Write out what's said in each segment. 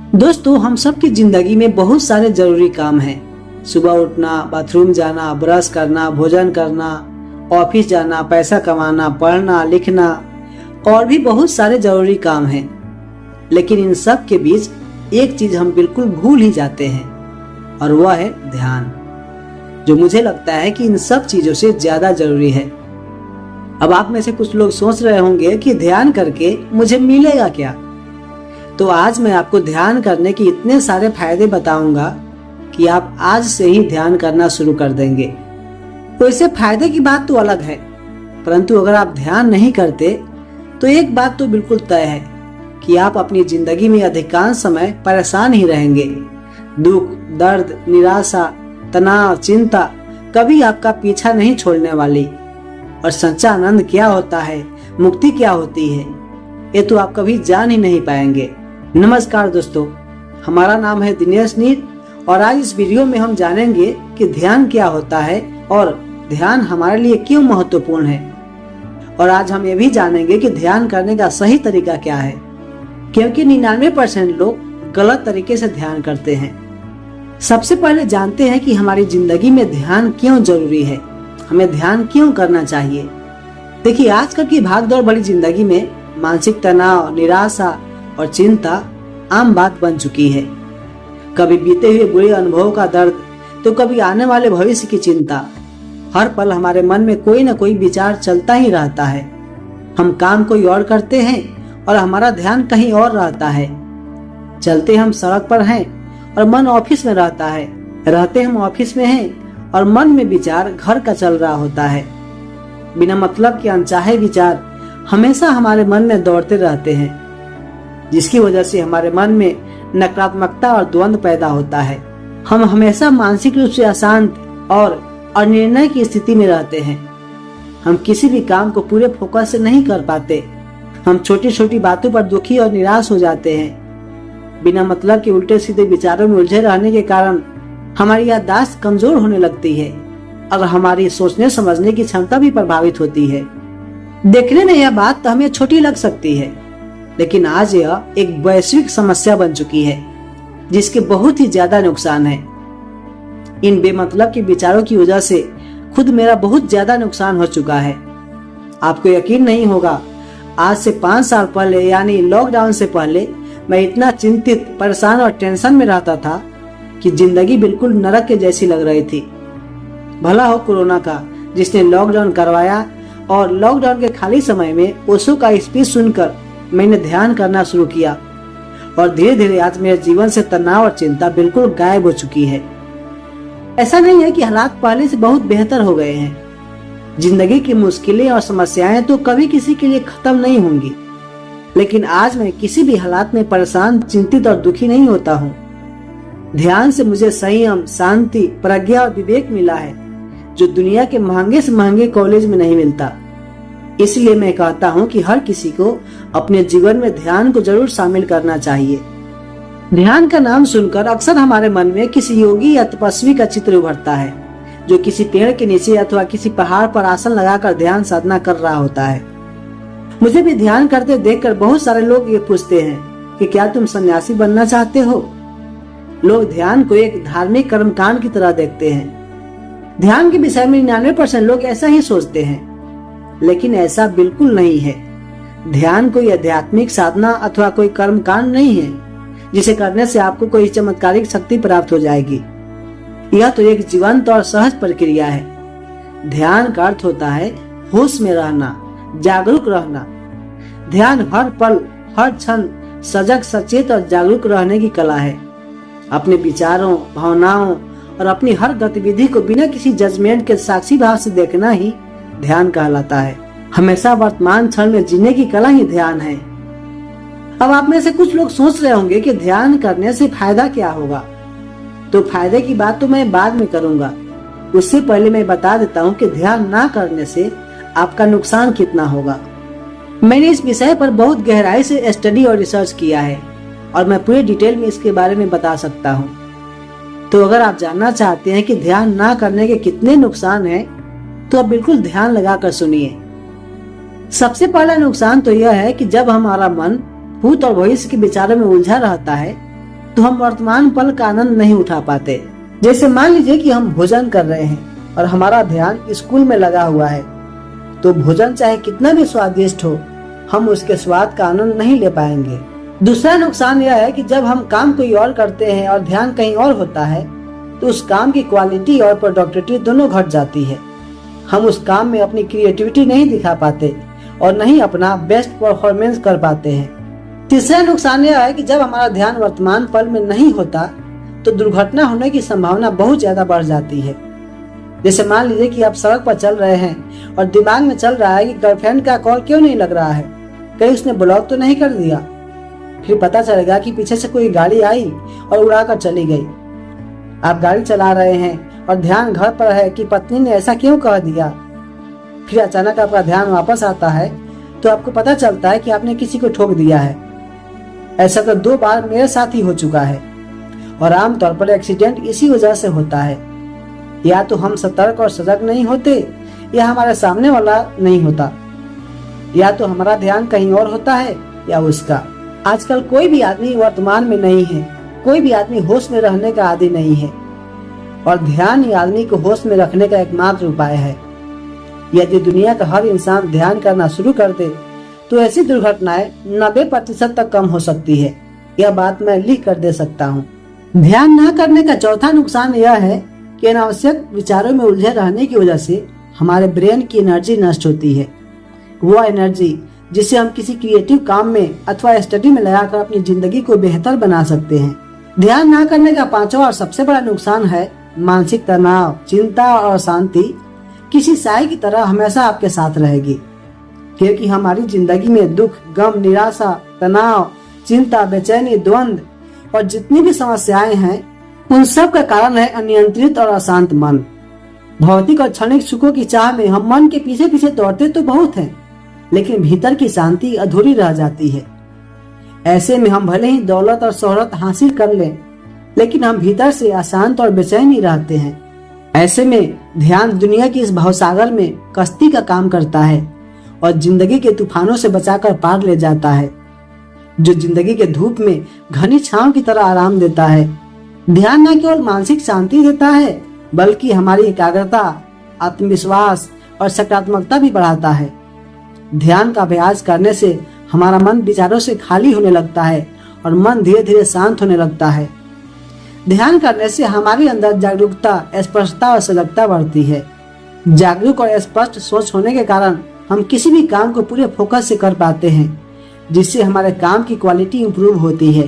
दोस्तों, हम सब की जिंदगी में बहुत सारे जरूरी काम हैं। सुबह उठना, बाथरूम जाना, ब्रश करना, भोजन करना, ऑफिस जाना, पैसा कमाना, पढ़ना, लिखना और भी बहुत सारे जरूरी काम हैं। लेकिन इन सब के बीच एक चीज हम बिल्कुल भूल ही जाते हैं और वह है ध्यान, जो मुझे लगता है कि इन सब चीजों से ज्यादा जरूरी है। अब आप में से कुछ लोग सोच रहे होंगे कि ध्यान करके मुझे मिलेगा क्या? तो आज मैं आपको ध्यान करने के इतने सारे फायदे बताऊंगा कि आप आज से ही ध्यान करना शुरू कर देंगे। तो इससे फायदे की बात तो अलग है, परंतु अगर आप ध्यान नहीं करते तो एक बात तो बिल्कुल तय है कि आप अपनी जिंदगी में अधिकांश समय परेशान ही रहेंगे। दुख, दर्द, निराशा, तनाव, चिंता कभी आपका पीछा नहीं छोड़ने वाली। और सच्चा आनंद क्या होता है, मुक्ति क्या होती है, ये तो आप कभी जान ही नहीं पाएंगे। नमस्कार दोस्तों, हमारा नाम है दिनेश नीर और आज इस वीडियो में हम जानेंगे कि ध्यान क्या होता है और ध्यान हमारे लिए क्यों महत्वपूर्ण है। और आज हम ये भी जानेंगे कि ध्यान करने का सही तरीका क्या है, क्योंकि 99% लोग गलत तरीके से ध्यान करते हैं। सबसे पहले जानते हैं कि हमारी जिंदगी में ध्यान क्यों जरूरी है, हमें ध्यान क्यों करना चाहिए। देखिए, आजकल की भागदौड़ भरी जिंदगी में मानसिक तनाव, निराशा और चिंता आम बात बन चुकी है। कभी बीते हुए बुरे अनुभवों का दर्द, तो कभी आने वाले भविष्य की चिंता। हर पल हमारे मन में कोई न कोई विचार चलता ही रहता है। हम काम कोई और करते हैं और हमारा ध्यान कहीं और रहता है। चलते हम सड़क पर हैं और मन ऑफिस में रहता है। रहते हम ऑफिस में हैं और मन में विचार घर का चल रहा होता है। बिना मतलब के अनचाहे विचार हमेशा हमारे मन में दौड़ते रहते हैं, जिसकी वजह से हमारे मन में नकारात्मकता और द्वंद्व पैदा होता है। हम हमेशा मानसिक रूप से अशांत और अनिर्णय की स्थिति में रहते हैं। हम किसी भी काम को पूरे फोकस से नहीं कर पाते। हम छोटी छोटी बातों पर दुखी और निराश हो जाते हैं। बिना मतलब के उल्टे सीधे विचारों में उलझे रहने के कारण हमारी याददाश्त कमजोर होने लगती है और हमारी सोचने समझने की क्षमता भी प्रभावित होती है। देखने में यह बात तो हमें छोटी लग सकती है, लेकिन आज यह एक वैश्विक समस्या बन चुकी है, जिसके बहुत ही ज्यादा नुकसान है। इन बेमतलब के विचारों की वजह से खुद मेरा बहुत ज्यादा नुकसान हो चुका है। आपको यकीन नहीं होगा, आज से 5 साल पहले यानी लॉकडाउन से पहले मैं इतना चिंतित, परेशान और टेंशन में रहता था कि जिंदगी बिल्कुल नरक के जैसी लग रही थी। भला हो कोरोना का, जिसने लॉकडाउन करवाया, और लॉकडाउन के खाली समय में ओशो का स्पीच सुनकर मैंने ध्यान करना शुरू किया और धीरे धीरे आज मेरे जीवन से तनाव और चिंता बिल्कुल गायब हो चुकी है। ऐसा नहीं है कि हालात पहले से बहुत बेहतर हो गए हैं। जिंदगी की मुश्किलें और समस्याएं तो कभी किसी के लिए खत्म नहीं होंगी, लेकिन आज मैं किसी भी हालात में परेशान, चिंतित और दुखी नहीं होता हूँ। ध्यान से मुझे संयम, शांति, प्रज्ञा और विवेक मिला है, जो दुनिया के महंगे से महंगे कॉलेज में नहीं मिलता। इसलिए मैं कहता हूँ कि हर किसी को अपने जीवन में ध्यान को जरूर शामिल करना चाहिए। ध्यान का नाम सुनकर अक्सर हमारे मन में किसी योगी या तपस्वी का चित्र उभरता है, जो किसी पेड़ के नीचे अथवा किसी पहाड़ पर आसन लगाकर ध्यान साधना कर रहा होता है। मुझे भी ध्यान करते देखकर बहुत सारे लोग ये पूछते हैं कि क्या तुम सन्यासी बनना चाहते हो? लोग ध्यान को एक धार्मिक कर्मकांड की तरह देखते हैं। ध्यान के विषय में 99% लोग ऐसा ही सोचते हैं, लेकिन ऐसा बिल्कुल नहीं है। ध्यान कोई आध्यात्मिक साधना अथवा कोई कर्मकांड नहीं है, जिसे करने से आपको कोई चमत्कारिक शक्ति प्राप्त हो जाएगी। यह तो एक जीवंत और सहज प्रक्रिया है। ध्यान का अर्थ होता है होश में रहना, जागरूक रहना। ध्यान हर पल, हर क्षण सजग, सचेत और जागरूक रहने की कला है। अपने विचारों, भावनाओं और अपनी हर गतिविधि को बिना किसी जजमेंट के साक्षी भाव से देखना ही ध्यान कहलाता है। हमेशा वर्तमान क्षण में जीने की कला ही ध्यान है। अब आप में से कुछ लोग सोच रहे होंगे कि ध्यान करने से फायदा क्या होगा। तो फायदे की बात तो मैं बाद में करूंगा। उससे पहले मैं बता देता हूँ कि ध्यान ना करने से आपका नुकसान कितना होगा। मैंने इस विषय पर बहुत गहराई से स्टडी और रिसर्च किया है और मैं पूरे डिटेल में इसके बारे में बता सकता हूँ। तो अगर आप जानना चाहते हैं कि ध्यान ना करने के कितने नुकसान हैं, तो आप बिल्कुल ध्यान लगाकर सुनिए। सबसे पहला नुकसान तो यह है कि जब हमारा मन भूत और भविष्य के विचारों में उलझा रहता है, तो हम वर्तमान पल का आनंद नहीं उठा पाते। जैसे मान लीजिए कि हम भोजन कर रहे हैं और हमारा ध्यान स्कूल में लगा हुआ है, तो भोजन चाहे कितना भी स्वादिष्ट हो, हम उसके स्वाद का आनंद नहीं ले पाएंगे। दूसरा नुकसान यह है कि जब हम काम कोई और करते हैं और ध्यान कहीं और होता है, तो उस काम की क्वालिटी और प्रोडक्टिविटी दोनों घट जाती है। हम उस काम में अपनी क्रिएटिविटी नहीं दिखा पाते और नहीं अपना बेस्ट परफॉर्मेंस कर पाते हैं। तीसरा नुकसान यह है कि जब हमारा ध्यान वर्तमान पल में नहीं होता, तो दुर्घटना होने की संभावना बहुत ज्यादा बढ़ जाती है। जैसे मान लीजिए कि आप सड़क पर चल रहे हैं और दिमाग में चल रहा है कि गर्लफ्रेंड का कॉल क्यों नहीं लग रहा है, कहीं उसने ब्लॉक तो नहीं कर दिया। फिर पता चलेगा कि पीछे से कोई गाड़ी आई और उड़ाकर चली गई। आप गाड़ी चला रहे हैं और ध्यान घर पर है कि पत्नी ने ऐसा क्यों कह दिया। फिर अचानक आपका ध्यान वापस आता है तो आपको पता चलता है कि आपने किसी को ठोक दिया है। ऐसा तो 2 बार मेरे साथ ही हो चुका है और आमतौर पर एक्सीडेंट इसी वजह से होता है। या तो हम सतर्क और सजग नहीं होते, या हमारे सामने वाला नहीं होता, या तो हमारा ध्यान कहीं और होता है या उसका। आजकल कोई भी आदमी वर्तमान में नहीं है, कोई भी आदमी होश में रहने का आदी नहीं है, और ध्यान ही आदमी को होश में रखने का एकमात्र उपाय है। यदि दुनिया का हर इंसान ध्यान करना शुरू कर दे, तो ऐसी दुर्घटनाएं 90% तक कम हो सकती है। यह बात मैं लिख कर दे सकता हूँ। ध्यान न करने का चौथा नुकसान यह है कि अनावश्यक विचारों में उलझे रहने की वजह से हमारे ब्रेन की एनर्जी नष्ट होती है। वो एनर्जी जिसे हम किसी क्रिएटिव काम में अथवा स्टडी में लगाकर अपनी जिंदगी को बेहतर बना सकते हैं। ध्यान न करने का पांचवा और सबसे बड़ा नुकसान है मानसिक तनाव, चिंता और शांति किसी साए की तरह हमेशा आपके साथ रहेगी, क्योंकि हमारी जिंदगी में दुख, गम, निराशा, तनाव, चिंता, बेचैनी, द्वंद्व और जितनी भी समस्याएं हैं, उन सब का कारण है अनियंत्रित और अशांत मन। भौतिक और क्षणिक सुखों की चाह में हम मन के पीछे पीछे दौड़ते तो बहुत हैं, लेकिन भीतर की शांति अधूरी रह जाती है। ऐसे में हम भले ही दौलत और शोहरत हासिल कर लें, लेकिन हम भीतर से अशांत और बेचैन ही रहते हैं। ऐसे में ध्यान दुनिया की इस भवसागर में कश्ती का काम करता है और जिंदगी के तूफानों से बचाकर पार ले जाता है, जो जिंदगी के धूप में घनी छांव की तरह आराम देता है। ध्यान न केवल मानसिक शांति देता है, बल्कि हमारी एकाग्रता, आत्मविश्वास और सकारात्मकता भी बढ़ाता है। ध्यान का अभ्यास करने से हमारा मन विचारों से खाली होने लगता है और मन धीरे धीरे शांत होने लगता है। ध्यान करने से हमारे अंदर जागरूकता, स्पष्टता और सजगता बढ़ती है। जागरूक और स्पष्ट सोच होने के कारण हम किसी भी काम को पूरे फोकस से कर पाते हैं, जिससे हमारे काम की क्वालिटी इंप्रूव होती है।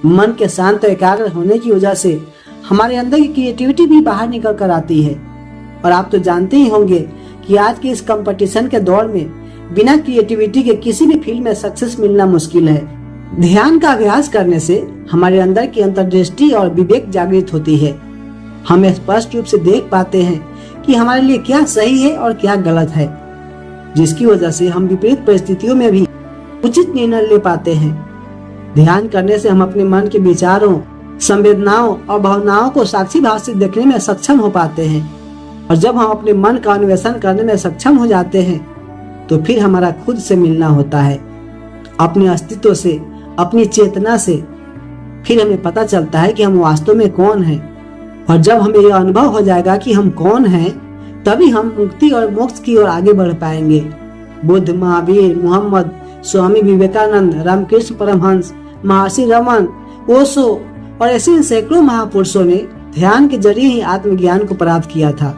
मन के शांत और एकाग्र होने की वजह से हमारे अंदर की क्रिएटिविटी भी बाहर निकल कर आती है। और आप तो जानते ही होंगे कि आज के इस कंपटीशन के दौर में बिना क्रिएटिविटी के किसी भी फील्ड में सक्सेस मिलना मुश्किल है। ध्यान का अभ्यास करने से हमारे अंदर की अंतर्दृष्टि और विवेक जागृत होती है। हम स्पष्ट रूप से देख पाते हैं कि हमारे लिए क्या सही है और क्या गलत है, जिसकी वजह से हम विपरीत परिस्थितियों में भी उचित निर्णय ले पाते हैं। ध्यान करने से हम अपने मन के विचारों, संवेदनाओं और भावनाओं को साक्षी भाव से देखने में सक्षम हो पाते हैं। और जब हम अपने मन का अन्वेषण करने में सक्षम हो जाते हैं, तो फिर हमारा खुद से मिलना होता है, अपने अस्तित्व से, अपनी चेतना से। फिर हमें पता चलता है कि हम वास्तव में कौन हैं। और जब हमें यह अनुभव हो जाएगा कि हम कौन हैं, तभी हम मुक्ति और मोक्ष की ओर आगे बढ़ पाएंगे। बुद्ध, महावीर, मोहम्मद, स्वामी विवेकानंद, रामकृष्ण परमहंस, महर्षि रमन, ओशो और ऐसे सैकड़ों महापुरुषों ने ध्यान के जरिए ही आत्मज्ञान को प्राप्त किया था।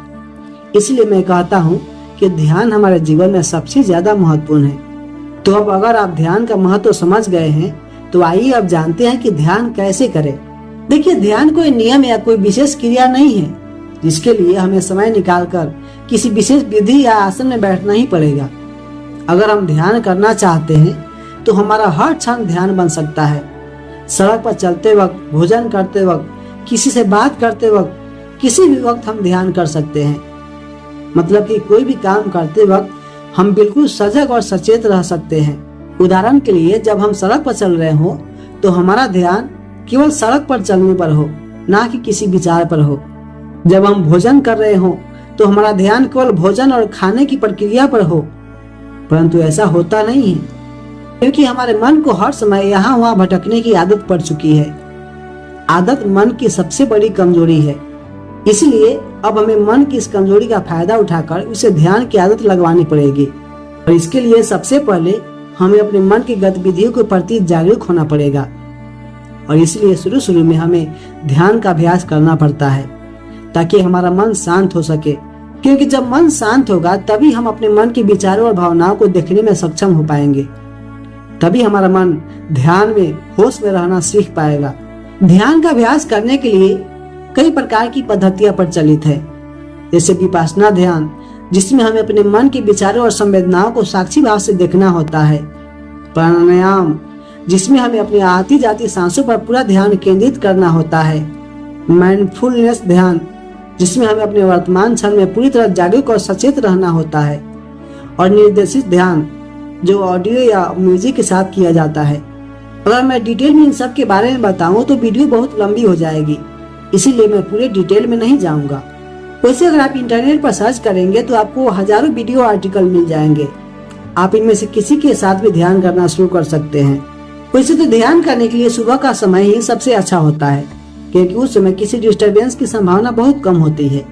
इसलिए मैं कहता हूँ कि ध्यान हमारे जीवन में सबसे ज्यादा महत्वपूर्ण है। तो अब अगर आप ध्यान का महत्व समझ गए हैं, तो आइए अब जानते हैं कि ध्यान कैसे करें। देखिए, ध्यान कोई नियम या कोई विशेष क्रिया नहीं है जिसके लिए हमें समय निकालकर किसी विशेष विधि या आसन में बैठना ही पड़ेगा। अगर हम ध्यान करना चाहते हैं तो हमारा हर क्षण ध्यान बन सकता है। सड़क पर चलते वक्त, भोजन करते वक्त, किसी से बात करते वक्त, किसी भी वक्त हम ध्यान कर सकते हैं। मतलब कि कोई भी काम करते वक्त हम बिल्कुल सजग और सचेत रह सकते हैं। उदाहरण के लिए, जब हम सड़क पर चल रहे हो तो हमारा ध्यान केवल सड़क पर चलने पर हो, ना कि किसी विचार पर हो। जब हम भोजन कर रहे हो तो हमारा ध्यान केवल भोजन और खाने की प्रक्रिया पर हो। परंतु ऐसा होता नहीं है, क्योंकि हमारे मन को हर समय यहाँ वहाँ भटकने की आदत पड़ चुकी है। आदत मन की सबसे बड़ी कमजोरी है, इसलिए अब हमें मन की इस कमजोरी का फायदा उठाकर उसे ध्यान की आदत लगवानी पड़ेगी। और इसके लिए सबसे पहले हमें अपने मन की गतिविधियों के प्रति जागरूक होना पड़ेगा। और इसलिए शुरू में हमें ध्यान का अभ्यास करना पड़ता है ताकि हमारा मन शांत हो सके, क्योंकि जब मन शांत होगा तभी हम अपने मन के विचारों और भावनाओं को देखने में सक्षम हो पाएंगे। तभी हमारा मन ध्यान में होश में रहना सीख पाएगा। ध्यान का अभ्यास करने के लिए कई प्रकार की पद्धतियां प्रचलित है, जैसे विपश्यना ध्यान, जिसमें हमें अपने मन के विचारों और संवेदनाओं को साक्षी भाव से देखना होता है। प्राणायाम, जिसमें हमें अपनी आती जाती सांसों पर पूरा ध्यान केंद्रित करना होता है। माइंडफुलनेस ध्यान, जिसमें हमें अपने वर्तमान क्षण में पूरी तरह जागरूक और सचेत रहना होता है। और निर्देशित ध्यान, जो ऑडियो या म्यूजिक के साथ किया जाता है। अगर मैं डिटेल में इन सब के बारे में बताऊं तो वीडियो बहुत लंबी हो जाएगी, इसीलिए मैं पूरे डिटेल में नहीं जाऊंगा। वैसे अगर आप इंटरनेट पर सर्च करेंगे तो आपको हजारों वीडियो आर्टिकल मिल जाएंगे। आप इनमें से किसी के साथ भी ध्यान करना शुरू कर सकते हैं। वैसे तो ध्यान करने के लिए सुबह का समय ही सबसे अच्छा होता है, क्योंकि उस समय किसी डिस्टरबेंस की संभावना बहुत कम होती है।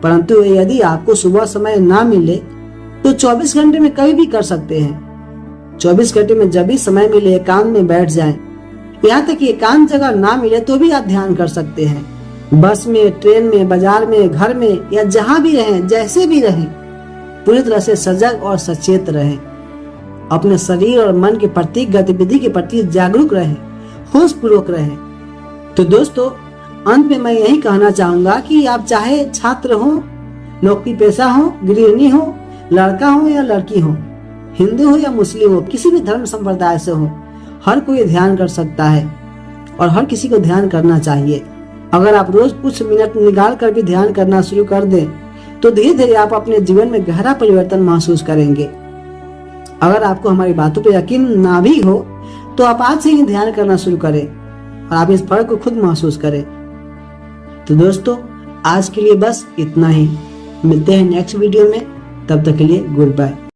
परंतु यदि आपको सुबह समय ना मिले तो 24 घंटे में कभी भी कर सकते हैं। 24 घंटे में जब भी समय मिले एकांत में बैठ जाएं। यहाँ तक कि एकांत जगह ना मिले तो भी आप ध्यान कर सकते हैं। बस में, ट्रेन में, बाजार में, घर में या जहाँ भी रहें, जैसे भी रहें, पूरी तरह से सजग और सचेत रहें। अपने शरीर और मन की प्रत्येक गतिविधि के प्रति जागरूक रहें, होश पूर्वक रहें। तो दोस्तों, अंत में मैं यही कहना चाहूंगा कि आप चाहे छात्र हो, नौकरी पेशा हो, गृहिणी हो, लड़का हो या लड़की हो, हिंदू हो या मुस्लिम हो, किसी भी धर्म संप्रदाय से हो, हर कोई ध्यान कर सकता है और हर किसी को ध्यान करना चाहिए। अगर आप रोज कुछ मिनट निकाल कर भी ध्यान करना शुरू कर दें तो धीरे धीरे आप अपने जीवन में गहरा परिवर्तन महसूस करेंगे। अगर आपको हमारी बातों पर यकीन ना भी हो तो आप आज से ही ध्यान करना शुरू करें और आप इस फर्क को खुद महसूस करें। तो दोस्तों, आज के लिए बस इतना ही। मिलते हैं नेक्स्ट वीडियो में, तब तक के लिए गुड बाय।